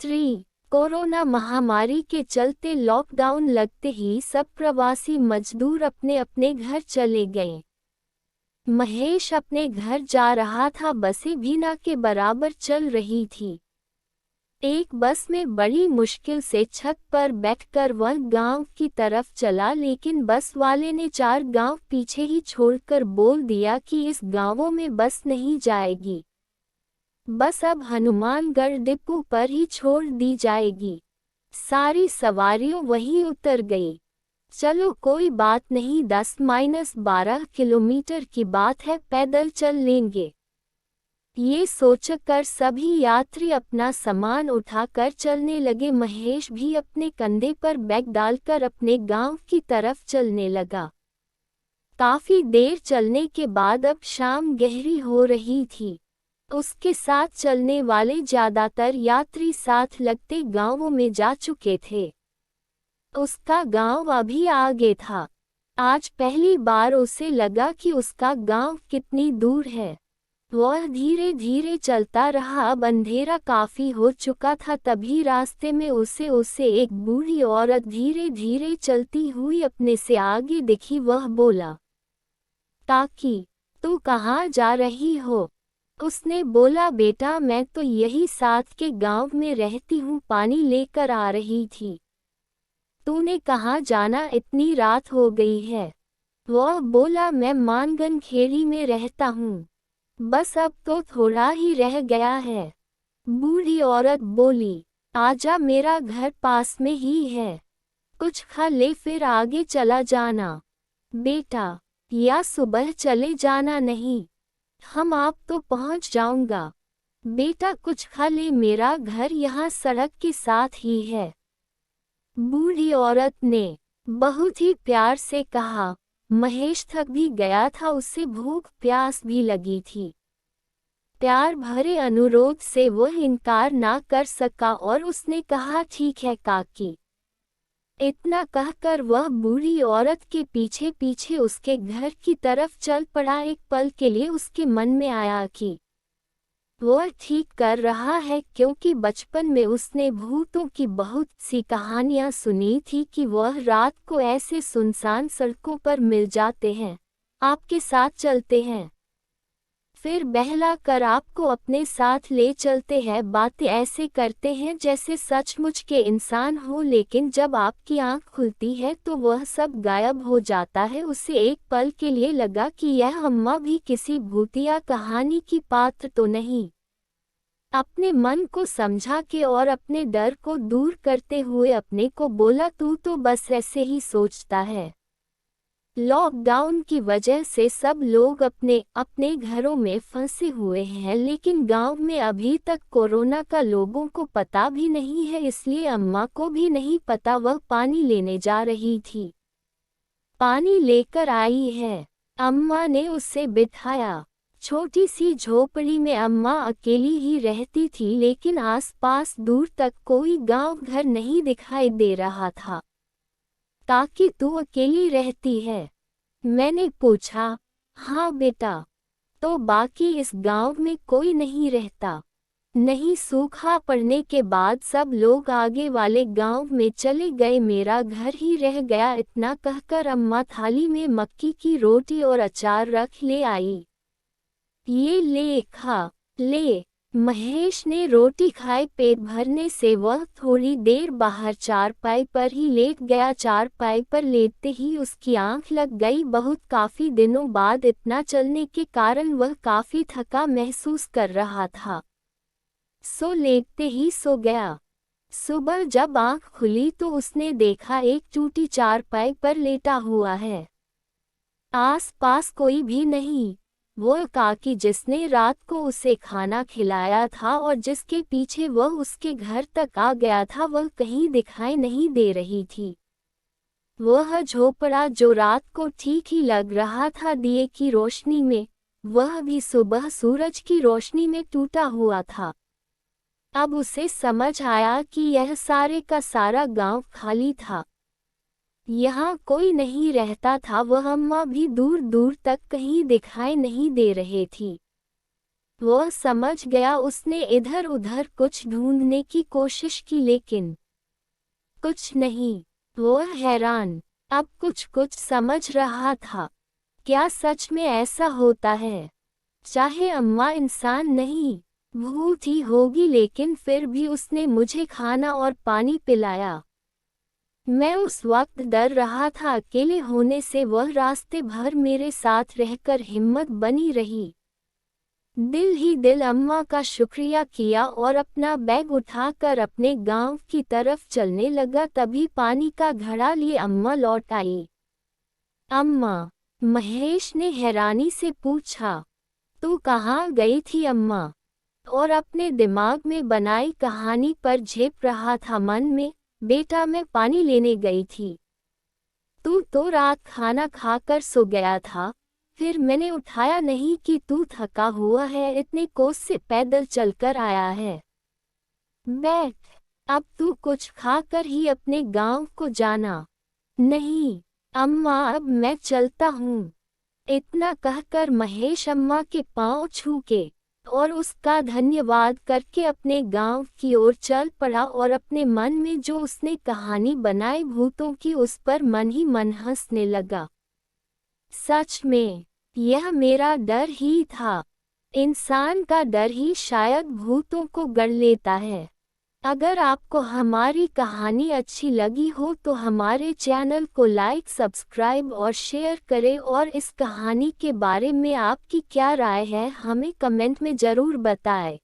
3 corona महामारी के चलते लॉकडाउन लगते ही सब प्रवासी मजदूर अपने अपने घर चले गए। महेश अपने घर जा रहा था, बसें भी ना के बराबर चल रही थी। एक बस में बड़ी मुश्किल से छत पर बैठकर वह गांव की तरफ चला, लेकिन बस वाले ने 4 गांव पीछे ही छोड़कर बोल दिया कि इस गांवों में बस नहीं जाएगी। बस अब हनुमानगढ़ डिपो पर ही छोड़ दी जाएगी। सारी सवारियों वहीं उतर गई। चलो कोई बात नहीं, 10-12 किलोमीटर की बात है, पैदल चल लेंगे। ये सोचकर सभी यात्री अपना सामान उठाकर चलने लगे। महेश भी अपने कंधे पर बैग डालकर अपने गांव की तरफ चलने लगा। काफी देर चलने के बाद अब शाम गहरी हो रही थी। उसके साथ चलने वाले ज्यादातर यात्री साथ लगते गांवों में जा चुके थे। उसका गांव अभी आगे था। आज पहली बार उसे लगा कि उसका गांव कितनी दूर है। वह धीरे धीरे चलता रहा। अब अंधेरा काफी हो चुका था। तभी रास्ते में उसे एक बूढ़ी औरत धीरे धीरे चलती हुई अपने से आगे दिखी। वह बोला, काकी, तू कहाँ जा रही हो? उसने बोला, बेटा मैं तो यही साथ के गांव में रहती हूँ, पानी लेकर आ रही थी। तूने कहाँ जाना, इतनी रात हो गई है? वह बोला, मैं मानगन खेड़ी में रहता हूँ, बस अब तो थोड़ा ही रह गया है। बूढ़ी औरत बोली, आजा, मेरा घर पास में ही है, कुछ खा ले फिर आगे चला जाना। बेटा, या सुबह चले जाना? नहीं, हम आप तो पहुंच जाऊंगा। बेटा कुछ खा ले, मेरा घर यहाँ सड़क के साथ ही है। बूढ़ी औरत ने बहुत ही प्यार से कहा। महेश थक भी गया था, उसे भूख प्यास भी लगी थी। प्यार भरे अनुरोध से वह इनकार ना कर सका और उसने कहा, ठीक है काकी। इतना कहकर वह बूढ़ी औरत के पीछे पीछे उसके घर की तरफ चल पड़ा। एक पल के लिए उसके मन में आया कि वह ठीक कर रहा है, क्योंकि बचपन में उसने भूतों की बहुत सी कहानियां सुनी थी कि वह रात को ऐसे सुनसान सड़कों पर मिल जाते हैं, आपके साथ चलते हैं, फिर बहला कर आपको अपने साथ ले चलते हैं, बातें ऐसे करते हैं जैसे सचमुच के इंसान हो, लेकिन जब आपकी आंख खुलती है तो वह सब गायब हो जाता है। उसे एक पल के लिए लगा कि यह अम्मा भी किसी भूतिया कहानी की पात्र तो नहीं। अपने मन को समझा के और अपने डर को दूर करते हुए अपने को बोला, तू तो बस ऐसे ही सोचता है। लॉकडाउन की वजह से सब लोग अपने अपने घरों में फंसे हुए हैं, लेकिन गांव में अभी तक कोरोना का लोगों को पता भी नहीं है, इसलिए अम्मा को भी नहीं पता। वह पानी लेने जा रही थी। पानी लेकर आई है। अम्मा ने उसे बिठाया। छोटी सी झोपड़ी में अम्मा अकेली ही रहती थी, लेकिन आसपास दूर तक कोई गांव घर नहीं दिखाई दे रहा था। काकी, तू अकेली रहती है? मैंने पूछा। हाँ बेटा। तो बाकी इस गांव में कोई नहीं रहता? नहीं, सूखा पड़ने के बाद सब लोग आगे वाले गांव में चले गए, मेरा घर ही रह गया। इतना कहकर अम्मा थाली में मक्की की रोटी और अचार रख ले आई। ये ले खा ले। महेश ने रोटी खाए। पेट भरने से वह थोड़ी देर बाहर चारपाई पर ही लेट गया। चारपाई पर लेटते ही उसकी आंख लग गई। बहुत काफी दिनों बाद इतना चलने के कारण वह काफी थका महसूस कर रहा था, सो लेटते ही सो गया। सुबह जब आंख खुली तो उसने देखा एक टूटी चारपाई पर लेटा हुआ है। आस पास कोई भी नहीं। वो काकी जिसने रात को उसे खाना खिलाया था और जिसके पीछे वह उसके घर तक आ गया था, वह कहीं दिखाई नहीं दे रही थी। वह झोपड़ा जो रात को ठीक ही लग रहा था दिए की रोशनी में, वह भी सुबह सूरज की रोशनी में टूटा हुआ था। अब उसे समझ आया कि यह सारे का सारा गांव खाली था। यहाँ कोई नहीं रहता था। वह अम्मा भी दूर दूर तक कहीं दिखाई नहीं दे रहे थी। वह समझ गया। उसने इधर उधर कुछ ढूंढने की कोशिश की लेकिन कुछ नहीं। वह हैरान, अब कुछ कुछ समझ रहा था। क्या सच में ऐसा होता है? चाहे अम्मा इंसान नहीं, भूत ही होगी, लेकिन फिर भी उसने मुझे खाना और पानी पिलाया। मैं उस वक्त डर रहा था, अकेले होने से वह रास्ते भर मेरे साथ रहकर हिम्मत बनी रही। दिल ही दिल अम्मा का शुक्रिया किया और अपना बैग उठाकर अपने गांव की तरफ चलने लगा। तभी पानी का घड़ा लिए अम्मा लौट आई। अम्मा, महेश ने हैरानी से पूछा, तू कहाँ गई थी अम्मा? और अपने दिमाग में बनाई कहानी पर झेप रहा था मन में, बेटा मैं पानी लेने गई थी। तू तो रात खाना खाकर सो गया था, फिर मैंने उठाया नहीं कि तू थका हुआ है, इतने कोस से पैदल चलकर आया है। बैठ, अब तू कुछ खाकर ही अपने गांव को जाना। नहीं अम्मा, अब मैं चलता हूँ। इतना कहकर महेश अम्मा के पांव छू के और उसका धन्यवाद करके अपने गांव की ओर चल पड़ा और अपने मन में जो उसने कहानी बनाई भूतों की, उस पर मन ही मन हंसने लगा। सच में यह मेरा डर ही था। इंसान का डर ही शायद भूतों को गढ़ लेता है। अगर आपको हमारी कहानी अच्छी लगी हो तो हमारे चैनल को लाइक, सब्सक्राइब और शेयर करें, और इस कहानी के बारे में आपकी क्या राय है हमें कमेंट में ज़रूर बताएं।